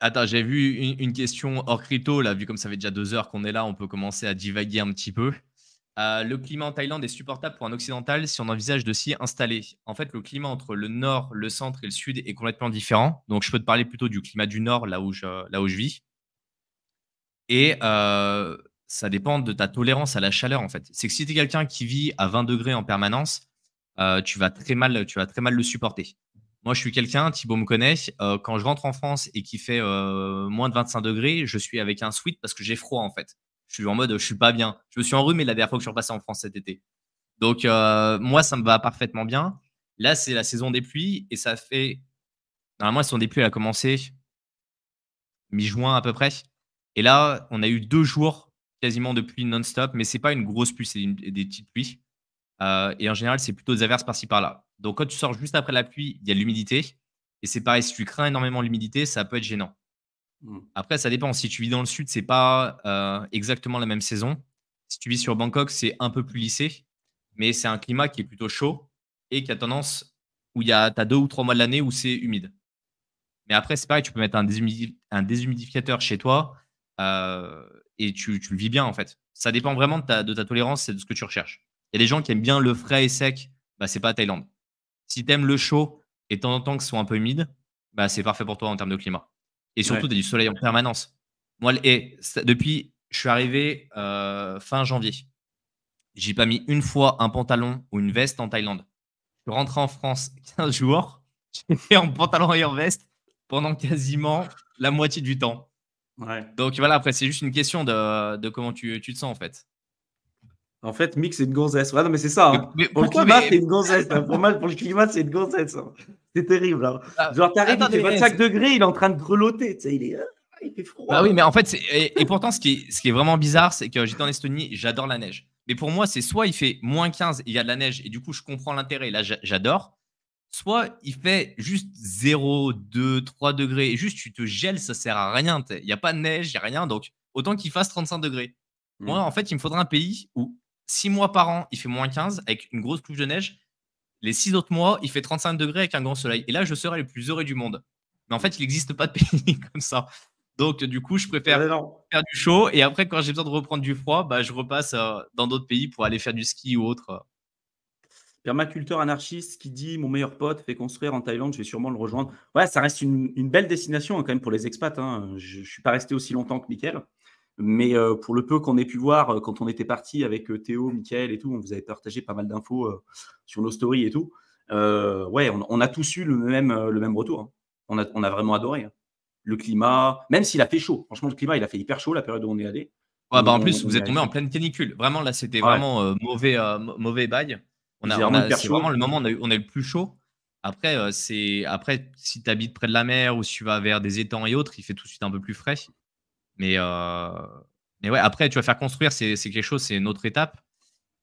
Attends, j'ai vu une question hors crypto, là, vu comme ça fait déjà 2 heures qu'on est là, on peut commencer à divaguer un petit peu. Le climat en Thaïlande est supportable pour un occidental si on envisage de s'y installer. En fait, le climat entre le nord, le centre et le sud est complètement différent. Donc, je peux te parler plutôt du climat du nord, là où je vis. Et ça dépend de ta tolérance à la chaleur, en fait. C'est que si tu es quelqu'un qui vit à 20 degrés en permanence, tu vas très mal le supporter. Moi, je suis quelqu'un, Thibaut me connaît, quand je rentre en France et qu'il fait moins de 25 degrés, je suis avec un sweat parce que j'ai froid, en fait. Je suis en mode, je suis pas bien. Je me suis enrhumé la dernière fois que je suis repassé en France cet été. Donc, moi, ça me va parfaitement bien. Là, c'est la saison des pluies et ça fait. Normalement, la saison des pluies, elle a commencé mi-juin à peu près. Et là, on a eu 2 jours quasiment de pluie non-stop, mais c'est pas une grosse pluie, c'est des petites pluies. Et en général, c'est plutôt des averses par-ci par-là. Donc quand tu sors juste après la pluie, il y a de l'humidité et c'est pareil, si tu crains énormément l'humidité, ça peut être gênant. Mmh. Après, ça dépend. Si tu vis dans le sud, c'est pas, exactement la même saison. Si tu vis sur Bangkok, c'est un peu plus lissé, mais c'est un climat qui est plutôt chaud et qui a tendance où il y a tu as 2 ou 3 mois de l'année où c'est humide. Mais après, c'est pareil, tu peux mettre un déshumidificateur chez toi, et tu le vis bien, en fait. Ça dépend vraiment de ta tolérance et de ce que tu recherches. Il y a des gens qui aiment bien le frais et sec, bah, c'est pas Thaïlande. Si tu aimes le chaud et de temps en temps que ce soit un peu humide, bah, c'est parfait pour toi en termes de climat. Et surtout, Ouais. tu as du soleil en permanence. Moi, depuis, je suis arrivé fin janvier. J'ai pas mis une fois un pantalon ou une veste en Thaïlande. Je suis rentré en France 15 jours. J'étais en pantalon et en veste pendant quasiment la moitié du temps. Ouais. Donc voilà, après, c'est juste une question de comment tu te sens en fait. En fait, Mick, c'est une gonzesse. Ouais, non, mais c'est ça, Mais, hein. mais Pour le pourquoi climat, mais, c'est une gonzesse, hein. Pour le climat, c'est une gonzesse, hein. C'est terrible, hein. Genre, t'arrives, il attendez, fait 25 degrés, il est en train de grelotter, tu sais, il fait bah oui, froid. mais en fait, et pourtant, ce qui est vraiment bizarre, c'est que j'étais en Estonie, j'adore la neige. Mais pour moi, c'est soit il fait -15 et il y a de la neige, et du coup, je comprends l'intérêt, là, j'adore. Soit il fait juste 0, 2, 3 degrés, et juste tu te gèles, ça sert à rien. Il n'y a pas de neige, il n'y a rien, donc autant qu'il fasse 35 degrés. Moi, Mmh. en fait, il me faudrait un pays où 6 mois par an, il fait -15 avec une grosse couche de neige. Les 6 autres mois, il fait 35 degrés avec un grand soleil. Et là, je serais le plus heureux du monde. Mais en Mmh. fait, il n'existe pas de pays comme ça. Donc, du coup, je préfère Ouais, non. faire du chaud. Et après, quand j'ai besoin de reprendre du froid, bah, je repasse dans d'autres pays pour aller faire du ski ou autre. Permaculteur anarchiste qui dit: «Mon meilleur pote fait construire en Thaïlande, je vais sûrement le rejoindre». Ouais, ça reste une belle destination, hein, quand même pour les expats, hein. Je suis pas resté aussi longtemps que Mickaël, mais pour le peu qu'on ait pu voir, quand on était partis avec, Théo, Mickaël et tout, on vous avait partagé pas mal d'infos, sur nos stories et tout. Ouais, on a tous eu le même retour, hein. On a vraiment adoré, hein. Le climat, même s'il a fait chaud. Franchement, le climat, il a fait hyper chaud la période où on est allé. Ouais, bah, en plus, On vous est êtes tombé en resté. pleine canicule. Vraiment, là, c'était Ouais, vraiment, mauvais bail. On il a faisait on vraiment a hyper c'est vraiment chaud. le moment où on a eu le plus chaud. Après, si tu habites près de la mer ou si tu vas vers des étangs et autres, il fait tout de suite un peu plus frais. Mais ouais, après, tu vas faire construire, c'est quelque chose, c'est une autre étape.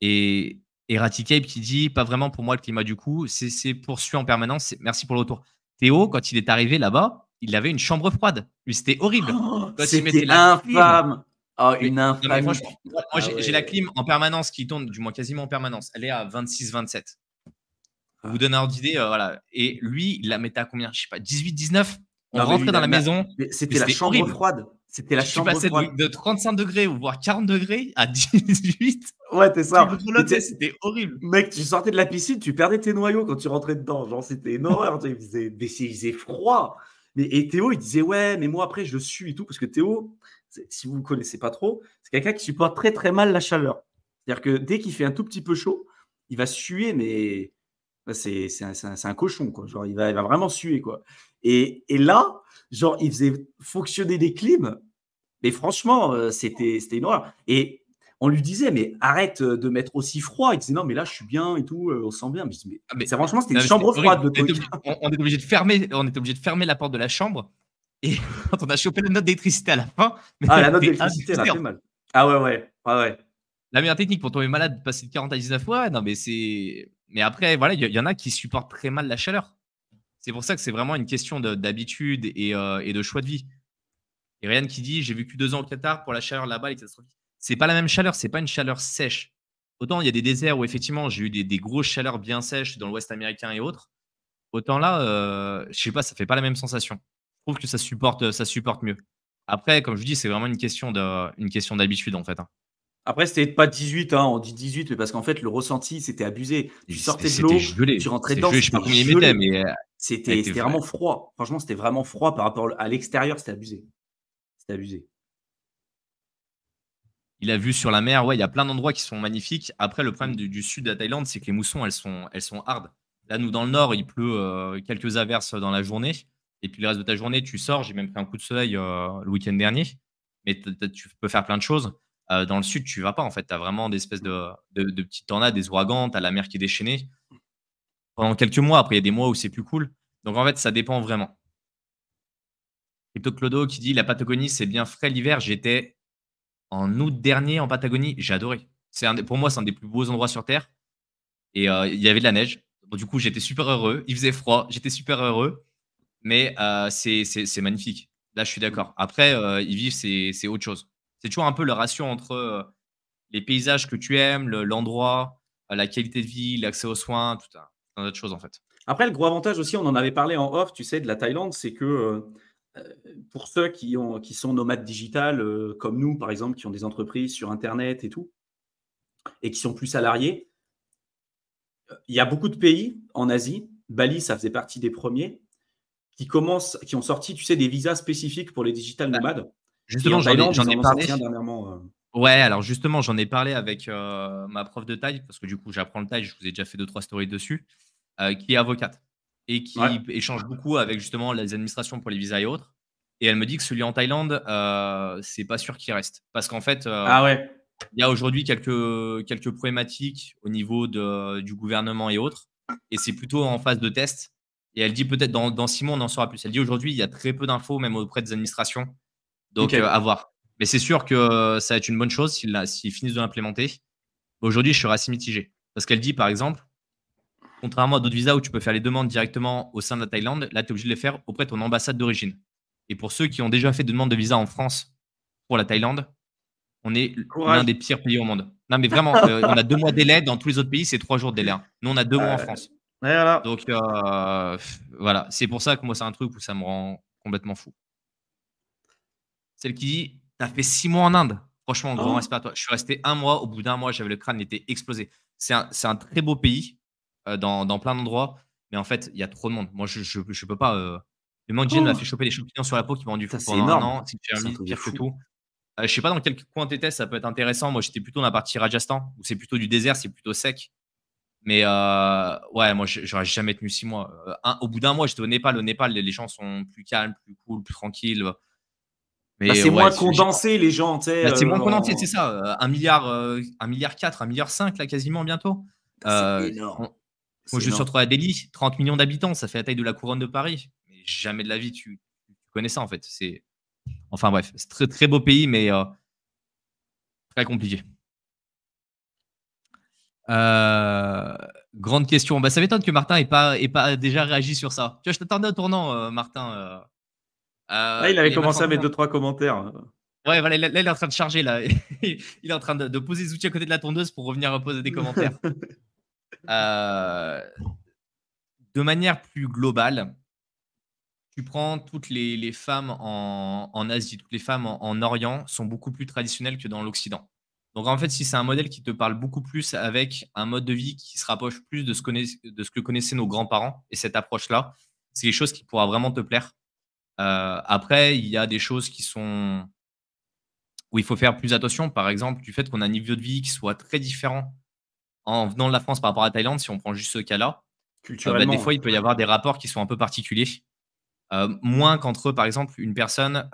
Et Eradicape qui dit: «Pas vraiment pour moi le climat du coup, c'est poursuit en permanence, merci pour le retour». Théo, quand il est arrivé là-bas, il avait une chambre froide. Lui, c'était horrible. Oh, Quand il mettait c'était la clim. infâme! Oh, Mais une non, mais infamie. franchement, moi Ah j'ai la ouais. clim en permanence qui tourne, du moins quasiment en permanence. Elle est à 26-27. Pour vous Ah. donner un ordre d'idée, voilà. Et lui, il la mettait à combien? Je sais pas, 18-19. On Non, mais lui, rentrait dans la maison, mais mais c'était la c'était chambre horrible. froide. C'était la Tu chambre passais de froide. de 35 degrés ou voire 40 degrés à 18. Ouais, c'est Tu ça. Mais grelottais, tu c'était horrible. mec, tu sortais de la piscine, tu perdais tes noyaux quand tu rentrais dedans. Genre, c'était une horreur. Tu sais, il faisait froid. Et Théo, il disait: «Ouais, mais moi, après, je sue et tout». Parce que Théo, si vous ne connaissez pas trop, c'est quelqu'un qui supporte très, très mal la chaleur. C'est-à-dire que dès qu'il fait un tout petit peu chaud, il va suer, mais bah, c'est un cochon, quoi. Genre, il va vraiment suer, quoi. Et là, genre, il faisait fonctionner des clims, mais franchement, c'était une horreur. Et on lui disait: «Mais arrête, de mettre aussi froid». Il disait: «Non, mais là, je suis bien et tout, on se sent bien». Mais je dis: «Mais Ah mais c'est franchement, c'était une non, mais c'était chambre horrible. froide, le truc». On était obligé de fermer la porte de la chambre, et quand on a chopé la note d'électricité à la fin, mais Ah, elle la note était d'électricité, elle a abusée, en fait fait. mal. Ah ouais, ouais. Ouais, ouais. La meilleure technique pour tomber malade, passer de 40 à 19, ouais, non, mais après, voilà, il y en a qui supportent très mal la chaleur. C'est pour ça que c'est vraiment une question d'habitude et de choix de vie. Et Ryan qui dit: «J'ai vécu 2 ans au Qatar, pour la chaleur là-bas, elle est catastrophique». C'est pas la même chaleur, c'est pas une chaleur sèche. Autant il y a des déserts où effectivement j'ai eu des grosses chaleurs bien sèches dans l'Ouest américain et autres. Autant là, je sais pas, ça fait pas la même sensation. Je trouve que ça supporte mieux. Après, comme je vous dis, c'est vraiment une question d'habitude, en fait, hein. Après, c'était pas 18, hein, on dit 18, mais parce qu'en fait, le ressenti, c'était abusé. Et Tu sortais de c'était l'eau, gelé, tu rentrais c'était dedans, gelé, je sais pas c'était combien il mettait, gelé. mais elle C'était était c'était vraiment froid. Franchement, c'était vraiment froid par rapport à l'extérieur, c'était abusé. C'était abusé. il a vu sur la mer, ouais, il y a plein d'endroits qui sont magnifiques. Après, le problème du sud de la Thaïlande, c'est que les moussons, elles sont hard. Là, nous, dans le nord, il pleut quelques averses dans la journée. Et puis, le reste de ta journée, tu sors. J'ai même pris un coup de soleil le week-end dernier. Mais tu peux faire plein de choses. Dans le sud, tu vas pas, en fait. Tu as vraiment des espèces de petites tornades, des ouragans. Tu as la mer qui est déchaînée. Pendant quelques mois, après, il y a des mois où c'est plus cool. Donc, en fait, ça dépend vraiment. Crypto Clodo qui dit la Patagonie, c'est bien frais l'hiver. J'étais en août dernier en Patagonie, j'ai adoré. Pour moi, c'est un des plus beaux endroits sur terre et il y avait de la neige. Bon, du coup, j'étais super heureux. Il faisait froid, j'étais super heureux, mais c'est magnifique. Là, je suis Mmh. d'accord. Après, y vivre, c'est autre chose. C'est toujours un peu la ratio entre, les paysages que tu aimes, l'endroit, la qualité de vie, l'accès aux soins, tout un tas d'autres choses, en fait. Après, le gros avantage aussi, on en avait parlé en off, tu sais, de la Thaïlande, c'est que, pour ceux qui sont nomades digital, comme nous, par exemple, qui ont des entreprises sur internet et tout et qui sont plus salariés, il y a beaucoup de pays en Asie, Bali, ça faisait partie des premiers, qui ont sorti, tu sais, des visas spécifiques pour les digital Bah, nomades et justement, en Thaïlande, j'en ils ai en ont parlé. sorti un dernièrement, Ouais, alors justement, j'en ai parlé avec, ma prof de thaï, parce que du coup, j'apprends le thaï, je vous ai déjà fait 2 3 stories dessus, qui est avocate et Ouais, qui échange beaucoup avec justement les administrations pour les visas et autres. Et elle me dit que celui en Thaïlande, c'est pas sûr qu'il reste. Parce qu'en fait, ah ouais, il y a aujourd'hui quelques problématiques au niveau du gouvernement et autres, et c'est plutôt en phase de test. Et elle dit peut-être dans 6 mois, on en saura plus. Elle dit aujourd'hui, il y a très peu d'infos, même auprès des administrations. Donc, OK. à voir. Mais c'est sûr que ça va être une bonne chose s'ils finissent de l'implémenter. Aujourd'hui, je serais assez mitigé. Parce qu'elle dit, par exemple, contrairement à d'autres visas où tu peux faire les demandes directement au sein de la Thaïlande, là, tu es obligé de les faire auprès de ton ambassade d'origine. Et pour ceux qui ont déjà fait des demandes de visa en France pour la Thaïlande, on est l'un Courage. des pires pays au monde. Non, mais vraiment, on a 2 mois de délai. Dans tous les autres pays, c'est 3 jours de délai, hein. Nous, on a 2 mois en France. Ouais, voilà. Donc, voilà. C'est pour ça que moi, c'est un truc où ça me rend complètement fou. Celle qui dit: «Tu as fait 6 mois en Inde». Franchement, grand Oh! respect à toi. Je suis resté un mois. Au bout d'un mois, j'avais le crâne, il était explosé. C'est un très beau pays, dans plein d'endroits, mais en fait, il y a trop de monde. Moi, je peux pas, le Mandjin m'a Oh! fait choper des champignons sur la peau qui m'ont rendu Ça, fou c'est pendant un énorme. an. C'est C'est un pire truc de pire que fou. tout. Je sais pas dans quel coin tu étais, ça peut être intéressant. Moi, j'étais plutôt dans la partie Rajasthan, où c'est plutôt du désert, c'est plutôt sec. Mais ouais, moi, j'aurais jamais tenu 6 mois. Au bout d'un mois, j'étais au Népal. Au Népal, les gens sont plus calmes, plus cool, plus tranquilles. Bah, Mais c'est ouais, moins j'ai condensé les gens, tu sais, bah, c'est moins qu'on entier, c'est en ça, 1 000 000 1 milliard 5 là, quasiment bientôt. c'est On énorme, moi, c'est je me suis énorme. retrouvé à Delhi, 30 millions d'habitants, ça fait la taille de la couronne de Paris. Mais jamais de la vie tu connais ça, en fait. Enfin bref, c'est très, très beau pays, mais très compliqué. Heu, grande question. Bah, ça m'étonne que Martin ait pas déjà réagi sur ça. Tu vois, je t'attendais au tournant, Martin, Ah, il il avait est même pas commencé à encore. mettre 2-3 commentaires. Ouais, voilà, là, il est en train de charger, là. Il est en train de poser les outils à côté de la tondeuse pour revenir poser des commentaires. Heu, de manière plus globale, tu prends toutes les femmes en Asie, toutes les femmes en Orient sont beaucoup plus traditionnelles que dans l'Occident. Donc en fait, si c'est un modèle qui te parle beaucoup plus avec un mode de vie qui se rapproche plus de ce que connaissaient nos grands-parents et cette approche-là, c'est quelque chose qui pourra vraiment te plaire. Après, il y a des choses qui sont où il faut faire plus attention. Par exemple, du fait qu'on a un niveau de vie qui soit très différent en venant de la France par rapport à la Thaïlande, si on prend juste ce cas-là. Bah, des Culturellement, ouais. fois, il peut y avoir des rapports qui sont un peu particuliers. Moins qu'entre, par exemple, une personne,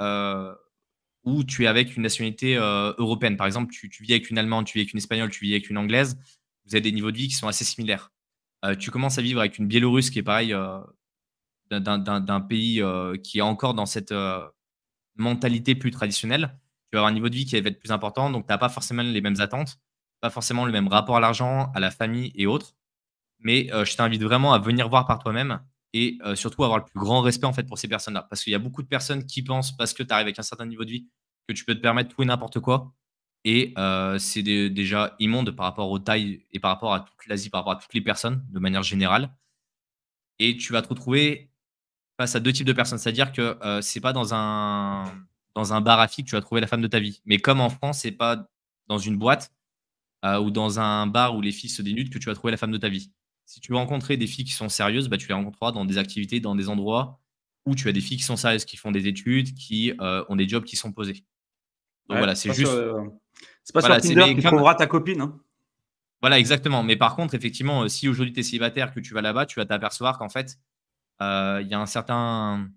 où tu es avec une nationalité, européenne. Par exemple, tu vis avec une Allemande, tu vis avec une Espagnole, tu vis avec une Anglaise. Vous avez des niveaux de vie qui sont assez similaires. Tu commences à vivre avec une Biélorusse qui est pareil, d'un pays, qui est encore dans cette, mentalité plus traditionnelle. Tu vas avoir un niveau de vie qui va être plus important, donc tu as pas forcément les mêmes attentes, pas forcément le même rapport à l'argent, à la famille et autres. Mais je t'invite vraiment à venir voir par toi-même et surtout avoir le plus grand respect, en fait, pour ces personnes-là. Parce qu'il y a beaucoup de personnes qui pensent, parce que tu arrives avec un certain niveau de vie, que tu peux te permettre tout et n'importe quoi et c'est déjà immonde par rapport aux tailles et par rapport à toute l'Asie, par rapport à toutes les personnes de manière générale et tu vas te retrouver face à 2 types de personnes. C'est-à-dire que, c'est pas dans un bar à filles que tu vas trouver la femme de ta vie. Mais comme en France, c'est pas dans une boîte, ou dans un bar où les filles se dénudent que tu vas trouver la femme de ta vie. Si tu veux rencontrer des filles qui sont sérieuses, bah, tu les rencontreras dans des activités, dans des endroits où tu as des filles qui sont sérieuses, qui font des études, qui, ont des jobs qui sont posés. Donc Ouais, voilà, c'est juste c'est pas sur voilà, c'est Tinder que mais tu comme trouveras ta copine, hein. voilà, exactement. Mais par contre, effectivement, si aujourd'hui tu es célibataire, que tu vas là-bas, tu vas t'apercevoir qu'en fait, il y a un certain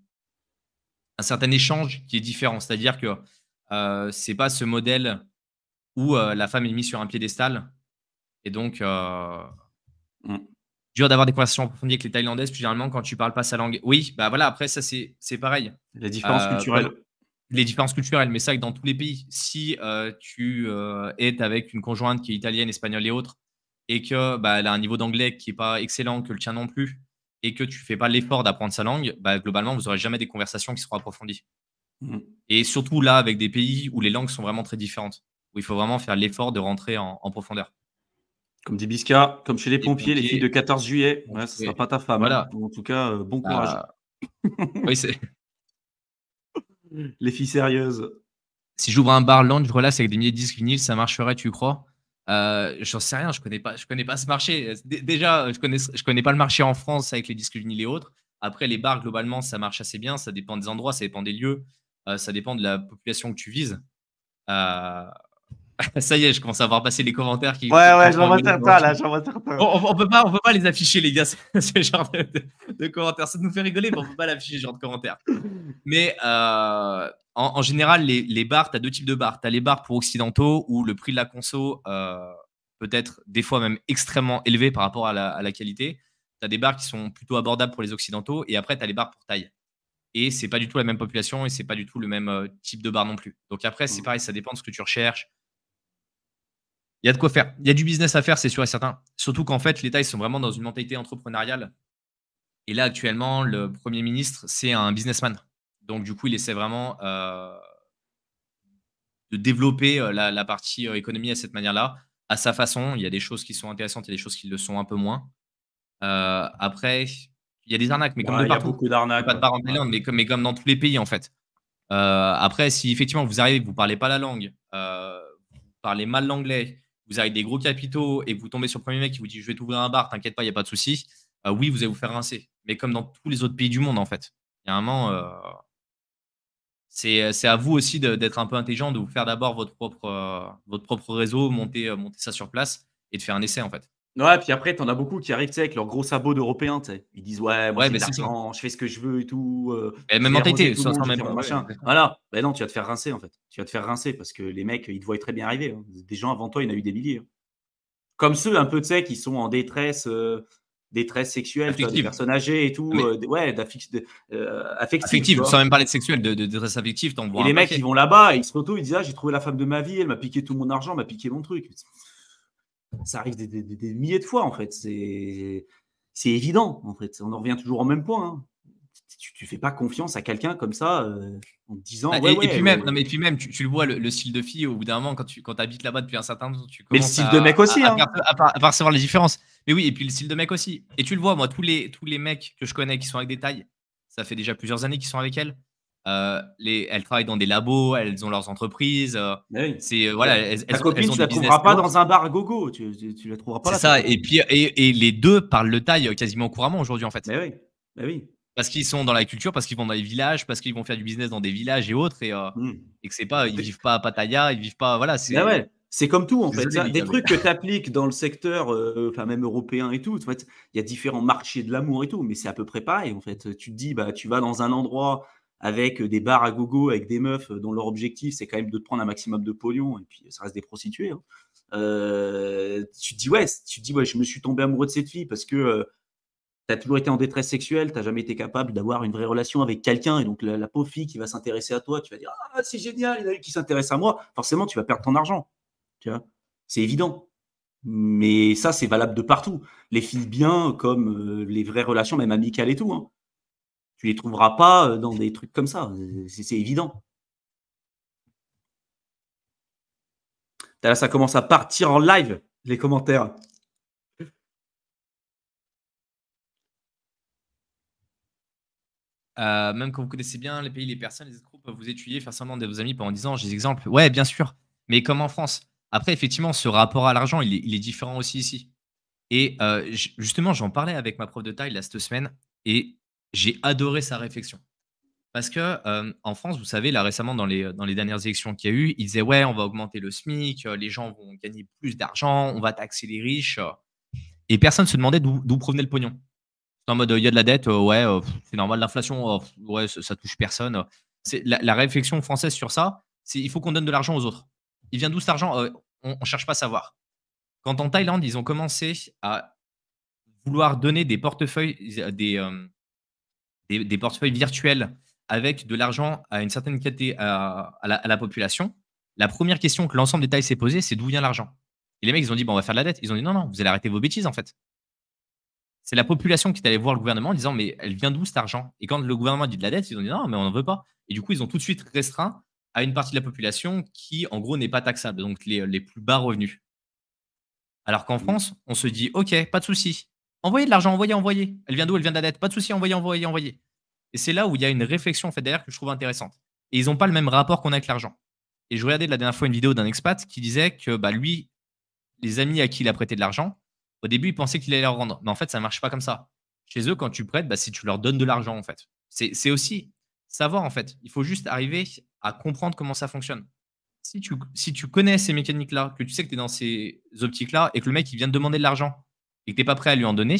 échange qui est différent. C'est-à-dire que, c'est pas ce modèle où, la femme est mise sur un piédestal et donc, Mmh. dur d'avoir des conversations approfondies avec les Thaïlandaises, puis généralement quand tu parles pas sa langue oui, bah, voilà, après ça c'est pareil, Les différences comme culturelles. les différences culturelles, mais ça dans tous les pays. Si, tu, es avec une conjointe qui est italienne, espagnole et autres et que, bah, elle a un niveau d'anglais qui est pas excellent, que le tien non plus et que tu fais pas l'effort d'apprendre sa langue, bah, globalement, vous aurez jamais des conversations qui seront approfondies Mmh. et surtout là, avec des pays où les langues sont vraiment très différentes, où il faut vraiment faire l'effort de rentrer en profondeur. Comme dit Bisca, comme chez les Les pompiers, les filles pompiers de 14 juillet, bon, ouais, ça sera c'est pas ta femme, hein. voilà, Ou en tout cas, bon courage. bah, oui, c'est Les filles sérieuses. si j'ouvre un bar lounge relax avec des milliers de disques vinyles, ça marcherait, tu crois? J'en sais rien, je connais pas ce marché. Déjà, je connais pas le marché en France avec les disques vinyles et autres. Après, les bars, globalement, ça marche assez bien. Ça dépend des endroits, ça dépend des lieux, ça dépend de la population que tu vises. Heu, ça y est, je commence à voir passer les commentaires Ouais, qui ouais, me font j'en vois rigoler dans le certains chat. là, j'en vois certains. On peut pas les afficher, les gars, ce genre de commentaires. Ça nous fait rigoler, mais on peut pas l'afficher, ce genre de commentaires. Mais en général, les bars, tu as 2 types de bars. Tu as les bars pour occidentaux où le prix de la conso, peut être des fois même extrêmement élevé par rapport à la qualité. Tu as des bars qui sont plutôt abordables pour les occidentaux et après tu as les bars pour Thaï et c'est pas du tout la même population et c'est pas du tout le même, type de bar non plus. Donc après, c'est Mmh. pareil, ça dépend de ce que tu recherches. Il y a de quoi faire. Il y a du business à faire, c'est sûr et certain. Surtout qu'en fait, les Thaïs sont vraiment dans une mentalité entrepreneuriale et là, actuellement, le premier ministre, c'est un businessman. Donc du coup, il essaie vraiment, de développer, la partie, économie à cette manière-là, à sa façon. Il y a des choses qui sont intéressantes, il y a des choses qui le sont un peu moins. Après, il y a des arnaques, mais comme de Ouais, il y a partout. beaucoup Il y a d'arnaques, pas de ouais. bar en Ouais. Thaïlande, mais comme dans tous les pays, en fait. Après, si effectivement vous arrivez, que vous parlez pas la langue, vous parlez mal l'anglais, vous avez des gros capitaux et que vous tombez sur le premier mec qui vous dit: «Je vais t'ouvrir un bar, t'inquiète pas, il y a pas de souci», oui, vous allez vous faire rincer. Mais comme dans tous les autres pays du monde, en fait. Il y a un moment, c'est à vous aussi d'être un peu intelligent, de vous faire d'abord votre propre réseau, monter ça sur place et de faire un essai, en fait. Ouais, puis après, tu en as beaucoup qui arrivent, tu sais, avec leurs gros sabots d'européens, tu sais. Ils disent: «Ouais, moi Ouais, j'ai beh, de c'est ça. l'argent, je fais ce que je veux et tout, Et je même vais arroser mentalité, tout le monde, sans je vais même faire ouais, machin». exactement. Voilà. Ben non, tu vas te faire rincer, en fait. Tu vas te faire rincer parce que les mecs, ils te voient très bien arriver, hein. Des gens avant toi, il y en a eu des milliers, hein. Comme ceux un peu, tu sais, qui sont en détresse, détresse sexuelle, tu vois? Des Affective. personnes âgées et Non, tout, mais d ouais, affective, tu affective, sans vois? même parler de sexuel, de détresse affective, tu en Et vois un les mecs, ils paquet. vont là-bas et ils se photos, ils disent: «Ah, j'ai trouvé la femme de ma vie, elle m'a piqué tout mon argent, elle m'a piqué mon truc». Ça arrive des milliers de fois, en fait. C'est évident, en fait. On en revient toujours au même point, hein. Tu fais pas confiance à quelqu'un comme ça, en te disant: Bah «Ouais, et ouais, puis même non mais et puis même tu le vois le style de fille au bout d'un moment quand tu habites là-bas depuis un certain temps, tu mais le commences style de mec aussi, à hein». percevoir les différences. Mais oui et puis le style de mec aussi et tu le vois moi tous les mecs que je connais qui sont avec des tailles, ça fait déjà plusieurs années qu'ils sont avec elles. Elles travaillent dans des labos, elles ont leurs entreprises, Bah oui. c'est, Ta voilà, ta copine, elles ont tu des la business trouveras et pas autres. dans un bar gogo, tu la trouveras pas C'est là, ta ça copine. et puis et les 2 parlent le thaï, quasiment couramment aujourd'hui en fait. Bah oui, bah oui. Parce qu'ils sont dans la culture, parce qu'ils vont dans les villages, parce qu'ils vont faire du business dans des villages Mmh. et que c'est pas ils C'est vivent pas à Pattaya, ils vivent pas voilà, Bah ouais, c'est comme tout, en fait. désolé Ça les des gars, mais trucs que tu appliques dans le secteur, enfin même européen et tout, en fait, il y a différents marchés de l'amour et tout, mais c'est à peu près pareil, en fait. Tu te dis, bah, tu vas dans un endroit avec des bars à gogo, avec des meufs dont leur objectif, c'est quand même de te prendre un maximum de pognon et puis ça reste des prostituées, hein. Tu te dis: «Ouais», «Je me suis tombé amoureux de cette fille parce que, tu as toujours été en détresse sexuelle, tu as jamais été capable d'avoir une vraie relation avec quelqu'un et donc la pauvre fille qui va s'intéresser à toi, tu vas dire: "Ah, c'est génial, il y en a une qui s'intéresse à moi". Forcément, tu vas perdre ton argent, tu vois? C'est évident. Mais ça, c'est valable de partout. Les filles bien comme, les vraies relations, même amicales et tout, hein. Tu les trouveras pas, dans des trucs comme ça, c'est évident. Là, ça commence à partir en live, les commentaires. Même quand vous connaissez bien les pays, les personnes, les escrocs peuvent vous étudier, faire semblant d'être vos amis pendant 10 ans. J'ai des exemples. Ouais, bien sûr, mais comme en France. Après, effectivement, ce rapport à l'argent, il est différent aussi ici. Et justement, j'en parlais avec ma prof de taille là cette semaine et j'ai adoré sa réflexion. Parce que, en France, vous savez, là, récemment, dans les dernières élections qu'il y a eu, ils disaient: «Ouais, on va augmenter le SMIC, les gens vont gagner plus d'argent, on va taxer les riches», et personne se demandait d'où provenait le pognon. C'est en mode, il y a de la dette, ouais, c'est normal, l'inflation, ouais, ça touche personne. C'est la réflexion française sur ça, c'est: «Il faut qu'on donne de l'argent aux autres». Il vient d'où cet argent? On cherche pas à savoir. Quand en Thaïlande, ils ont commencé à vouloir donner des portefeuilles, des portefeuilles virtuels avec de l'argent à une certaine à la population, la première question que l'ensemble des Thaïs s'est posée, c'est: «D'où vient l'argent?» Et les mecs, ils ont dit: «Bah, on va faire de la dette». Ils ont dit: «Non, non, vous allez arrêter vos bêtises, en fait». C'est la population qui est allée voir le gouvernement en disant: «Mais elle vient d'où cet argent?» Et quand le gouvernement a dit de la dette, ils ont dit: «Non, mais on n'en veut pas». Et du coup, ils ont tout de suite restreint à une partie de la population qui, en gros, n'est pas taxable, donc les plus bas revenus. Alors qu'en Mmh. France, on se dit: «OK, pas de souci. Envoyez de l'argent, envoyez, envoyez. Elle vient d'où? Elle vient de la dette. Pas de souci, envoyez, envoyez, envoyez». Et c'est là où il y a une réflexion en fait derrière que je trouve intéressante. Et ils n'ont pas le même rapport qu'on a avec l'argent. Et je regardais la dernière fois une vidéo d'un expat qui disait que bah, lui, les amis à qui il a prêté de l'argent, au début, il pensait qu'il allait leur rendre. Mais en fait, ça ne marche pas comme ça. Chez eux, quand tu prêtes, bah, c'est tu leur donnes de l'argent en fait. C'est aussi savoir en fait. Il faut juste arriver à comprendre comment ça fonctionne. Si tu connais ces mécaniques-là, que tu sais que tu es dans ces optiques-là et que le mec il vient te demander de l'argent et que tu es pas prêt à lui en donner,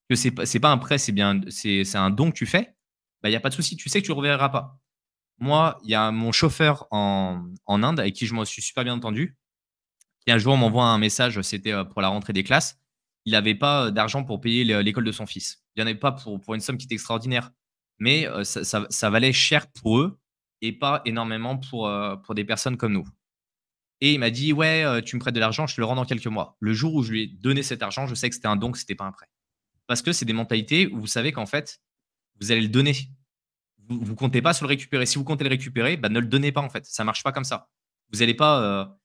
que c'est pas un prêt, c'est un don que tu fais, bah, il y a pas de souci, tu sais que tu ne le reverras pas. Moi, il y a mon chauffeur en Inde avec qui je me suis super bien entendu, qui un jour m'envoie un message, c'était, pour la rentrée des classes. Il avait pas, d'argent pour payer l'école de son fils. Il y en avait pas pour une somme qui était extraordinaire, mais ça valait cher pour eux et pas énormément pour des personnes comme nous. Et il m'a dit: «Ouais, tu me prêtes de l'argent, je te le rends dans quelques mois». Le jour où je lui ai donné cet argent, je sais que c'était un don, que c'était pas un prêt. Parce que c'est des mentalités où vous savez qu'en fait, vous allez le donner. Vous comptez pas sur le récupérer. Si vous comptez le récupérer, bah, ne le donnez pas en fait. Ça marche pas comme ça. Vous allez pas,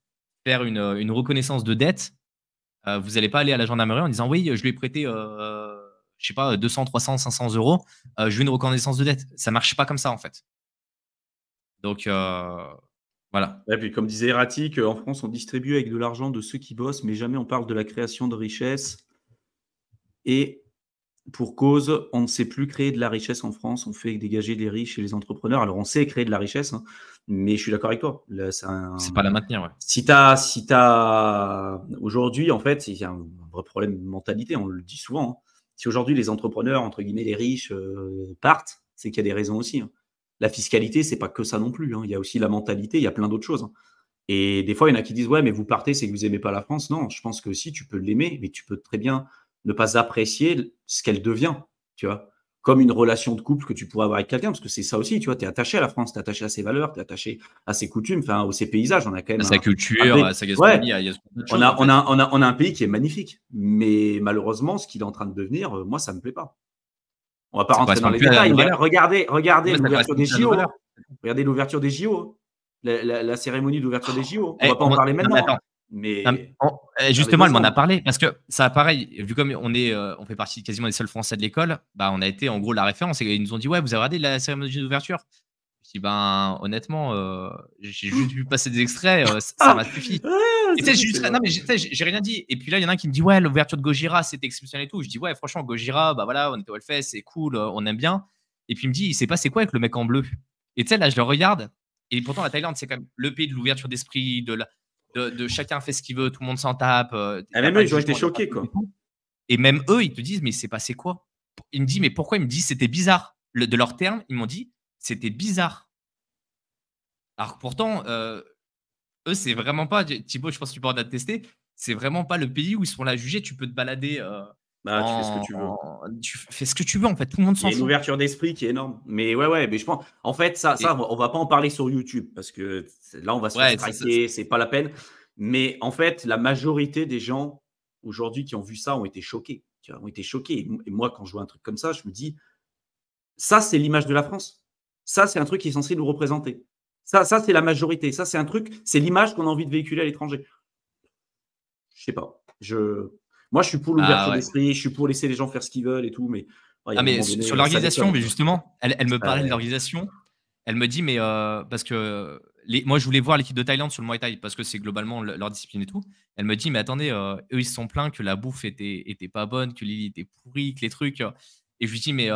faire une reconnaissance de dette. Vous allez pas aller à la gendarmerie en disant: «Oui, je lui ai prêté, je sais pas, 200, 300, 500 €, je veux une reconnaissance de dette». Ça marche pas comme ça en fait. Donc voilà. Ouais, puis comme disait Erratic, en France, on distribue avec de l'argent de ceux qui bossent, mais jamais on parle de la création de richesse et pour cause, on ne sait plus créer de la richesse en France, on fait dégager les riches et les entrepreneurs. Alors on sait créer de la richesse, hein, mais je suis d'accord avec toi. Là, c'est C'est un pas la maintenir, ouais. si tu as aujourd'hui, en fait, il y a un vrai problème de mentalité, on le dit souvent, hein. Si aujourd'hui les entrepreneurs, entre guillemets, «les riches», partent, c'est qu'il y a des raisons aussi, hein. La fiscalité, c'est pas que ça non plus, hein. Il y a aussi la mentalité, il y a plein d'autres choses, hein. Et des fois, il y en a qui disent: «Ouais, mais vous partez, c'est que vous aimez pas la France». Non, je pense que si, tu peux l'aimer, mais tu peux très bien ne pas apprécier ce qu'elle devient, tu vois? Comme une relation de couple que tu pourrais avoir avec quelqu'un, parce que c'est ça aussi, tu vois? Tu es attaché à la France, tu es attaché à ses valeurs, tu es attaché à ses coutumes, enfin, aux ses paysages. On a quand même À sa un culture, à pays sa ouais, gastronomie, il y a plein de choses en fait. on a un pays qui est magnifique, mais malheureusement, ce qu'il est en train de devenir, moi, ça me plaît pas. On va pas Ça rentrer dans correspond les plus à détails, nos mais valeurs. regardez Ouais, ça l'ouverture correspond des plus à nos JO, valeurs. hein. Regardez l'ouverture des JO, la cérémonie d'ouverture des JO. On Eh, va pas en parler non mais maintenant, hein, attends. Non, mais mais ça avait justement, elle m'en 2 ans, a hein. parlé parce que ça pareil, vu comme on fait partie quasiment des seuls Français de l'école, bah, on a été en gros la référence et ils nous ont dit: «Ouais, vous avez regardé la cérémonie d'ouverture?» Je dis: «Ben, honnêtement, j'ai juste vu passer des extraits, ça Ah! m'a suffi». Ah! Et tu sais, C'est non mais tu sais, j'ai rien dit et puis là, il y en a un qui me dit: «Ouais, l'ouverture de Gojira, c'était exceptionnel et tout». Je dis: «Ouais, franchement, Gojira, bah, voilà, on était au Hellfest, c'est cool, on aime bien». Et puis il me dit: «Il s'est passé quoi avec le mec en bleu?» Et tu sais, là, je le regarde et pourtant la Thaïlande, c'est quand même le pays de l'ouverture d'esprit, de chacun fait ce qu'il veut, tout le monde s'en tape, il Ah, y a même pas eux, de ils ont été jugement, il y a pas de choqués, truc et quoi. tout. Et même eux, ils te disent: «Mais il s'est passé quoi?» Il me dit: «Mais pourquoi?» Il me dit: «C'était bizarre». De leurs termes, ils m'ont dit: «C'était bizarre». Alors que pourtant, eux, c'est vraiment pas Thibaut, je pense que tu pourras l'attester, c'est vraiment pas le pays où ils sont là à juger. Tu peux te balader, Bah, tu fais ce que tu veux. tu fais ce que tu veux, en fait, tout le monde Il y s'en a une fout. ouverture d'esprit qui est énorme. Mais ouais, ouais, mais je pense en fait, ça, Et on va pas en parler sur YouTube parce que là, on va se faire ouais, ça striker, c'est pas la peine. Mais en fait, la majorité des gens aujourd'hui qui ont vu ça ont été choqués, tu vois? Ont été choqués et moi, quand je vois un truc comme ça, je me dis: «Ça, c'est l'image de la France. Ça, c'est un truc qui est censé nous représenter. Ça, c'est la majorité. Ça, c'est un truc, c'est l'image qu'on a envie de véhiculer à l'étranger». Je sais pas. Moi, je suis pour bah, l'ouverture ouais. d'esprit, je suis pour laisser les gens faire ce qu'ils veulent et tout, mais Ouais, il y a Ah un mais moment sur donné, ça l'organisation, déconne, mais quoi. justement, elle me parlait de Ouais. l'organisation. Elle me dit: «Mais» parce que moi, je voulais voir l'équipe de Thaïlande sur le Muay Thai parce que c'est globalement leur discipline et tout. Elle me dit: «Mais attendez, eux, ils se sont plaints que la bouffe était pas bonne, que les lits étaient pourris, que les trucs» et je lui dis: «Mais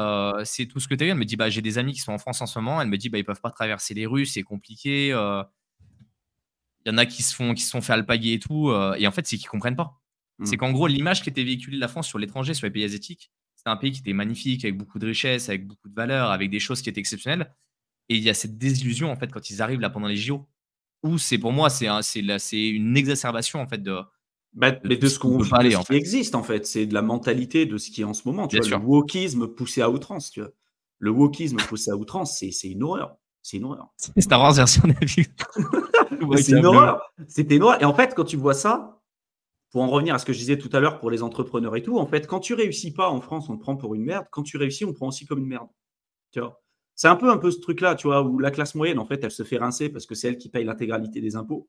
c'est tout ce que tu as vu?» Elle me dit: «Bah, j'ai des amis qui sont en France en ce moment». Elle me dit: «Bah, ils peuvent pas traverser les rues, c'est compliqué, il y en a qui se sont fait alpaguer et tout», et en fait, c'est qu'ils comprennent pas. C'est Mmh. qu'en gros, l'image qui était véhiculée de la France sur l'étranger, sur les pays asiatiques, c'était un pays qui était magnifique, avec beaucoup de richesses, avec beaucoup de valeurs, avec des choses qui étaient exceptionnelles. Et il y a cette désillusion, en fait, quand ils arrivent là pendant les JO, où c'est pour moi, c'est une exacerbation, en fait, Bah, de mais tout de ce ce qui ne qu'on peut pas de aller, ce en qui fait. existe, en fait. C'est de la mentalité de ce qui est en ce moment, tu Bien vois? Le sûr. wokisme poussé à outrance, tu vois? Le wokisme poussé à outrance, c'est une horreur. C'est une horreur. C'est Star Wars version Navy. Le Mais c'est une vocabulaire. horreur. C'était une horreur et en fait, quand tu vois ça, pour en revenir à ce que je disais tout à l'heure pour les entrepreneurs et tout, en fait, quand tu réussis pas en France, on te prend pour une merde. Quand tu réussis, on te prend aussi comme une merde, tu vois? C'est un peu ce truc-là, tu vois? Où la classe moyenne, en fait, elle se fait rincer parce que c'est elle qui paye l'intégralité des impôts.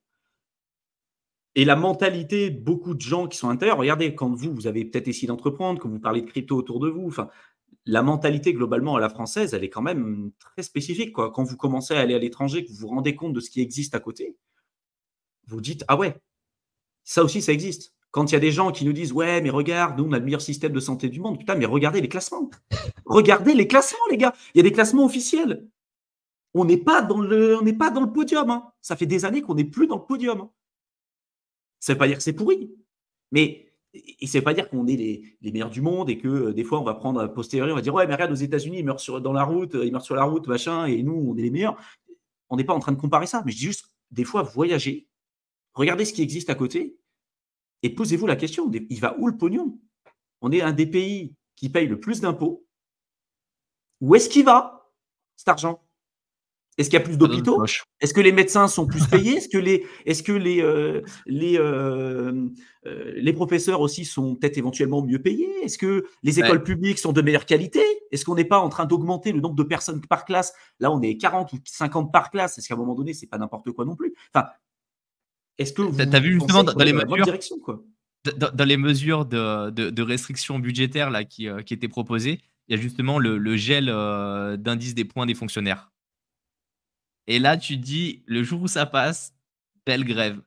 Et la mentalité, beaucoup de gens qui sont à l'intérieur, regardez, quand vous avez peut-être essayé d'entreprendre, que vous parlez de crypto autour de vous, enfin, la mentalité globalement à la française, elle est quand même très spécifique, quoi. Quand vous commencez à aller à l'étranger, que vous vous rendez compte de ce qui existe à côté, vous dites: «Ah ouais, ça aussi, ça existe». Quand il y a des gens qui nous disent: «Ouais, mais regarde, nous, on a le meilleur système de santé du monde». Putain, mais regardez les classements. Regardez les classements, les gars. Il y a des classements officiels. On n'est pas dans le podium, hein. Ça fait des années qu'on n'est plus dans le podium, hein. Ça veut pas dire que c'est pourri, mais ça veut pas dire qu'on est les meilleurs du monde et que, des fois, on va prendre a posteriori, on va dire: «Ouais, mais regarde, aux États-Unis, ils meurent sur la route, machin, et nous, on est les meilleurs». On n'est pas en train de comparer ça, mais je dis juste, des fois, voyagez, regardez ce qui existe à côté et posez-vous la question, il va où le pognon? On est un des pays qui paye le plus d'impôts. Où est-ce qu'il va, cet argent? Est-ce qu'il y a plus Pas dans notre d'hôpitaux? poche. Est-ce que les médecins sont plus payés? Les professeurs aussi sont peut-être éventuellement mieux payés? Est-ce que les Ouais. écoles publiques sont de meilleure qualité? Est-ce qu'on n'est pas en train d'augmenter le nombre de personnes par classe? Là, on est 40 ou 50 par classe. Est-ce qu'à un moment donné, c'est pas n'importe quoi non plus? Enfin, est-ce que Tu as vous vu justement pensez dans qu'on est les dans la bonne mesures direction, quoi? dans les mesures de restrictions budgétaires là qui étaient proposées, il y a justement le gel, d'indice des points des fonctionnaires et là, tu te dis: «Le jour où ça passe, belle grève».